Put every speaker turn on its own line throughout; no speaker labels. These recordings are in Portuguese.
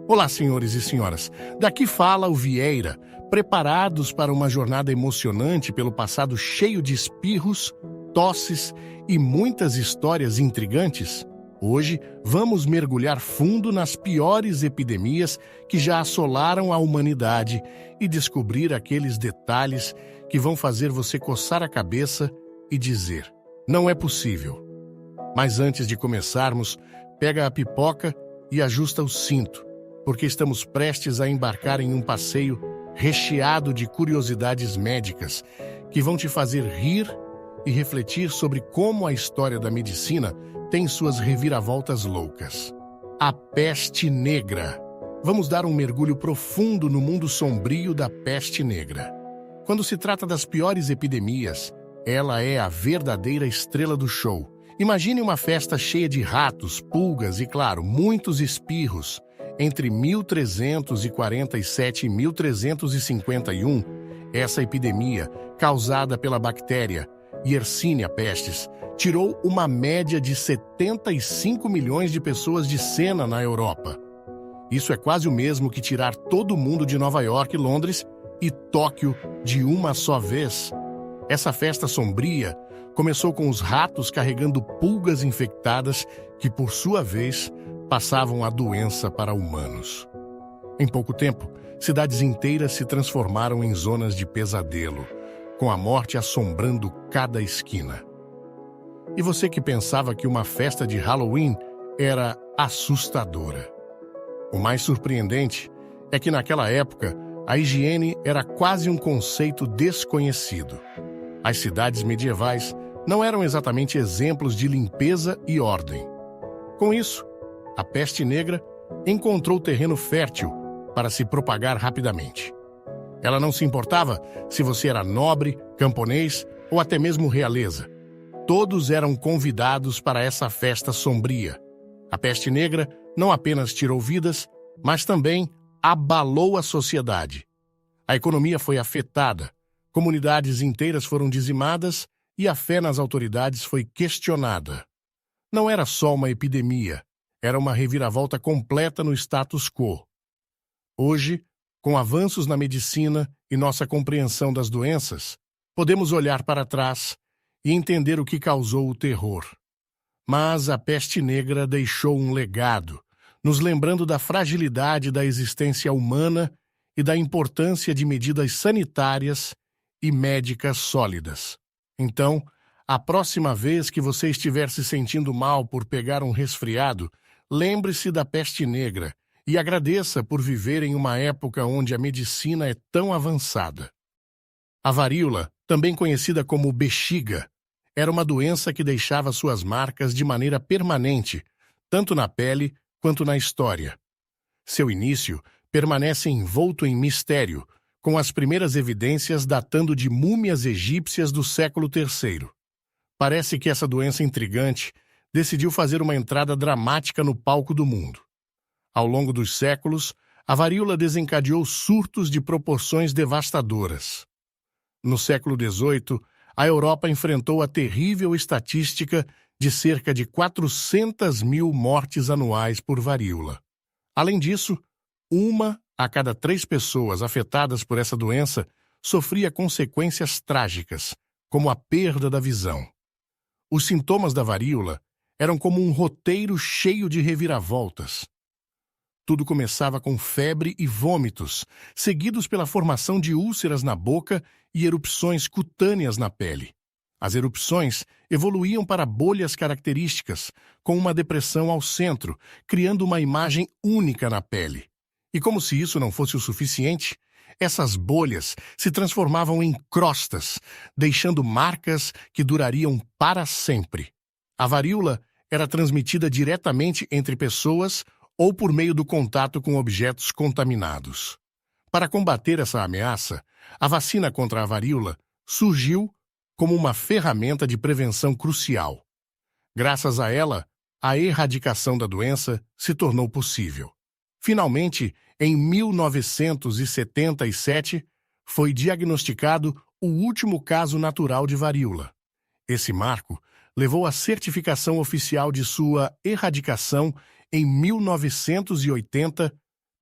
Olá, senhores e senhoras. Daqui fala o Vieira, preparados para uma jornada emocionante pelo passado cheio de espirros, tosses e muitas histórias intrigantes? Hoje vamos mergulhar fundo nas piores epidemias que já assolaram a humanidade e descobrir aqueles detalhes que vão fazer você coçar a cabeça e dizer: não é possível. Mas antes de começarmos, pega a pipoca e ajusta o cinto, porque estamos prestes a embarcar em um passeio recheado de curiosidades médicas que vão te fazer rir e refletir sobre como a história da medicina tem suas reviravoltas loucas. A peste negra. Vamos dar um mergulho profundo no mundo sombrio da peste negra. Quando se trata das piores epidemias, ela é a verdadeira estrela do show. Imagine uma festa cheia de ratos, pulgas e, claro, muitos espirros. Entre 1347 e 1351, essa epidemia, causada pela bactéria Yersinia pestis, tirou uma média de 75 milhões de pessoas de cena na Europa. Isso é quase o mesmo que tirar todo mundo de Nova York, Londres e Tóquio de uma só vez. Essa festa sombria começou com os ratos carregando pulgas infectadas que, por sua vez, passavam a doença para humanos. Em pouco tempo, cidades inteiras se transformaram em zonas de pesadelo, com a morte assombrando cada esquina. E você que pensava que uma festa de Halloween era assustadora. O mais surpreendente é que naquela época a higiene era quase um conceito desconhecido. As cidades medievais não eram exatamente exemplos de limpeza e ordem. Com isso, a peste negra encontrou terreno fértil para se propagar rapidamente. Ela não se importava se você era nobre, camponês ou até mesmo realeza. Todos eram convidados para essa festa sombria. A peste negra não apenas tirou vidas, mas também abalou a sociedade. A economia foi afetada, comunidades inteiras foram dizimadas e a fé nas autoridades foi questionada. Não era só uma epidemia, era uma reviravolta completa no status quo. Hoje, com avanços na medicina e nossa compreensão das doenças, podemos olhar para trás e entender o que causou o terror. Mas a peste negra deixou um legado, nos lembrando da fragilidade da existência humana e da importância de medidas sanitárias e médicas sólidas. Então, a próxima vez que você estiver se sentindo mal por pegar um resfriado, lembre-se da peste negra e agradeça por viver em uma época onde a medicina é tão avançada. A varíola, também conhecida como bexiga, era uma doença que deixava suas marcas de maneira permanente, tanto na pele quanto na história. Seu início permanece envolto em mistério, com as primeiras evidências datando de múmias egípcias do século III. Parece que essa doença intrigante decidiu fazer uma entrada dramática no palco do mundo. Ao longo dos séculos, a varíola desencadeou surtos de proporções devastadoras. No século XVIII, a Europa enfrentou a terrível estatística de cerca de 400 mil mortes anuais por varíola. Além disso, 1 a cada 3 pessoas afetadas por essa doença sofria consequências trágicas, como a perda da visão. Os sintomas da varíola eram como um roteiro cheio de reviravoltas. Tudo começava com febre e vômitos, seguidos pela formação de úlceras na boca e erupções cutâneas na pele. As erupções evoluíam para bolhas características, com uma depressão ao centro, criando uma imagem única na pele. E como se isso não fosse o suficiente, essas bolhas se transformavam em crostas, deixando marcas que durariam para sempre. A varíola era transmitida diretamente entre pessoas ou por meio do contato com objetos contaminados. Para combater essa ameaça, a vacina contra a varíola surgiu como uma ferramenta de prevenção crucial. Graças a ela, a erradicação da doença se tornou possível. Finalmente, em 1977, foi diagnosticado o último caso natural de varíola. Esse marco levou à certificação oficial de sua erradicação em 1980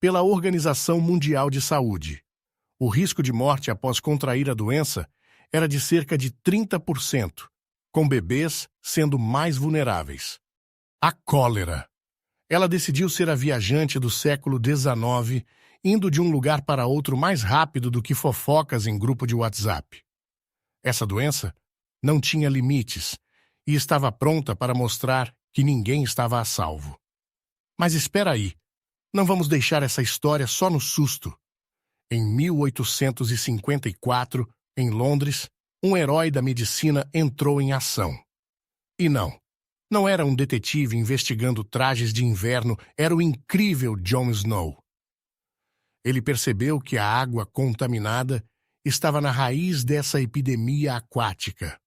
pela Organização Mundial de Saúde. O risco de morte após contrair a doença era de cerca de 30%, com bebês sendo mais vulneráveis. A cólera. Ela decidiu ser a viajante do século XIX, indo de um lugar para outro mais rápido do que fofocas em grupo de WhatsApp. Essa doença não tinha limites e estava pronta para mostrar que ninguém estava a salvo. Mas espera aí, não vamos deixar essa história só no susto. Em 1854, em Londres, um herói da medicina entrou em ação. E não era um detetive investigando trajes de inverno, era o incrível Jon Snow. Ele percebeu que a água contaminada estava na raiz dessa epidemia aquática.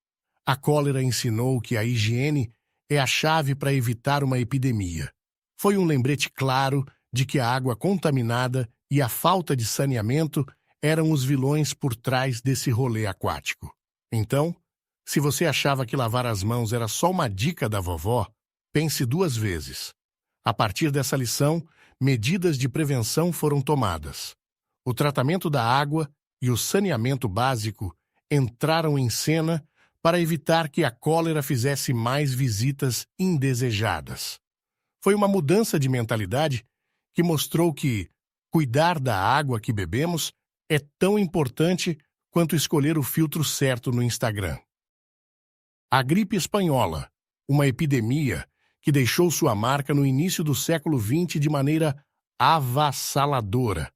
A cólera ensinou que a higiene é a chave para evitar uma epidemia. Foi um lembrete claro de que a água contaminada e a falta de saneamento eram os vilões por trás desse rolê aquático. Então, se você achava que lavar as mãos era só uma dica da vovó, pense duas vezes. A partir dessa lição, medidas de prevenção foram tomadas. O tratamento da água e o saneamento básico entraram em cena para evitar que a cólera fizesse mais visitas indesejadas. Foi uma mudança de mentalidade que mostrou que cuidar da água que bebemos é tão importante quanto escolher o filtro certo no Instagram. A gripe espanhola, uma epidemia que deixou sua marca no início do século XX de maneira avassaladora.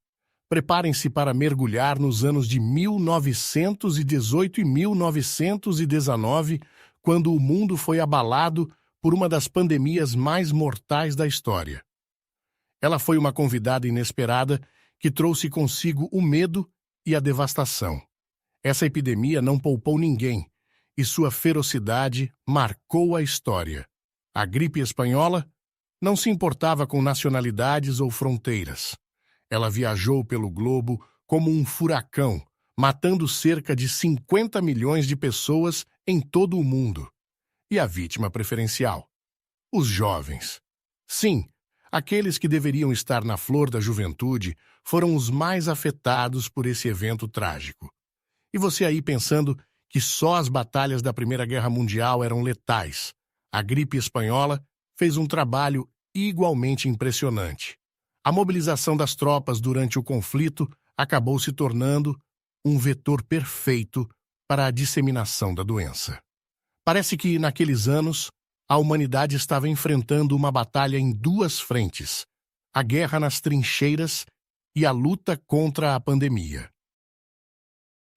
Preparem-se para mergulhar nos anos de 1918 e 1919, quando o mundo foi abalado por uma das pandemias mais mortais da história. Ela foi uma convidada inesperada que trouxe consigo o medo e a devastação. Essa epidemia não poupou ninguém, e sua ferocidade marcou a história. A gripe espanhola não se importava com nacionalidades ou fronteiras. Ela viajou pelo globo como um furacão, matando cerca de 50 milhões de pessoas em todo o mundo. E a vítima preferencial? Os jovens. Sim, aqueles que deveriam estar na flor da juventude foram os mais afetados por esse evento trágico. E você aí pensando que só as batalhas da Primeira Guerra Mundial eram letais. A gripe espanhola fez um trabalho igualmente impressionante. A mobilização das tropas durante o conflito acabou se tornando um vetor perfeito para a disseminação da doença. Parece que, naqueles anos, a humanidade estava enfrentando uma batalha em duas frentes: a guerra nas trincheiras e a luta contra a pandemia.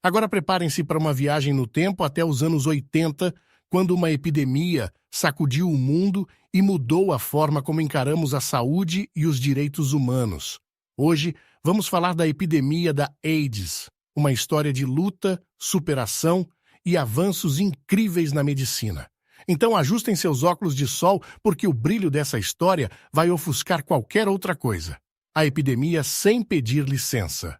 Agora preparem-se para uma viagem no tempo até os anos 80, quando uma epidemia sacudiu o mundo e mudou a forma como encaramos a saúde e os direitos humanos. Hoje, vamos falar da epidemia da AIDS, uma história de luta, superação e avanços incríveis na medicina. Então ajustem seus óculos de sol, porque o brilho dessa história vai ofuscar qualquer outra coisa. A epidemia sem pedir licença.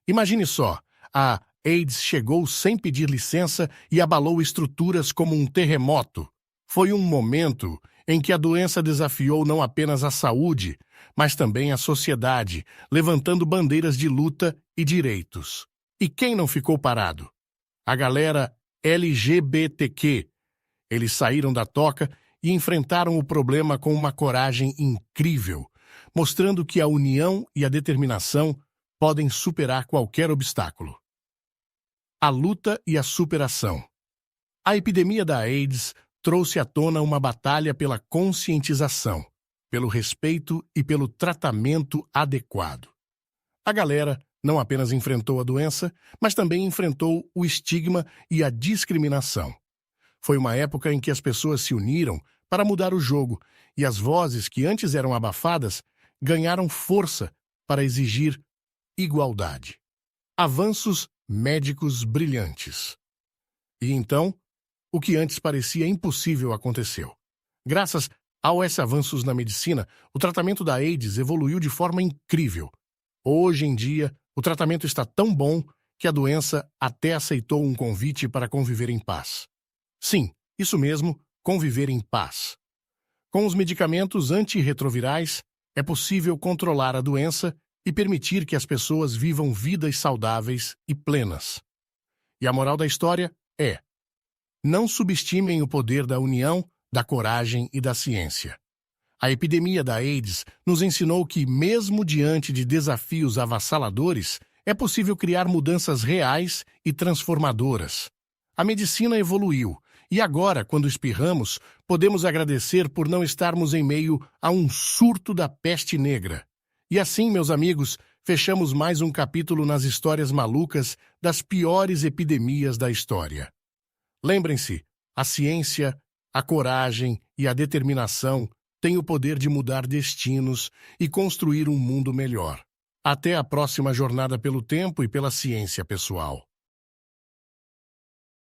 Imagine só, a AIDS chegou sem pedir licença e abalou estruturas como um terremoto. Foi um momento em que a doença desafiou não apenas a saúde, mas também a sociedade, levantando bandeiras de luta e direitos. E quem não ficou parado? A galera LGBTQ. Eles saíram da toca e enfrentaram o problema com uma coragem incrível, mostrando que a união e a determinação podem superar qualquer obstáculo. A luta e a superação. A epidemia da AIDS trouxe à tona uma batalha pela conscientização, pelo respeito e pelo tratamento adequado. A galera não apenas enfrentou a doença, mas também enfrentou o estigma e a discriminação. Foi uma época em que as pessoas se uniram para mudar o jogo, e as vozes que antes eram abafadas ganharam força para exigir igualdade. Avanços médicos brilhantes. E então, o que antes parecia impossível aconteceu. Graças a esses avanços na medicina, o tratamento da AIDS evoluiu de forma incrível. Hoje em dia, o tratamento está tão bom que a doença até aceitou um convite para conviver em paz. Sim, isso mesmo, conviver em paz. Com os medicamentos antirretrovirais, é possível controlar a doença e permitir que as pessoas vivam vidas saudáveis e plenas. E a moral da história é: não subestimem o poder da união, da coragem e da ciência. A epidemia da AIDS nos ensinou que, mesmo diante de desafios avassaladores, é possível criar mudanças reais e transformadoras. A medicina evoluiu e agora, quando espirramos, podemos agradecer por não estarmos em meio a um surto da peste negra. E assim, meus amigos, fechamos mais um capítulo nas histórias malucas das piores epidemias da história. Lembrem-se, a ciência, a coragem e a determinação têm o poder de mudar destinos e construir um mundo melhor. Até a próxima jornada pelo tempo e pela ciência, pessoal.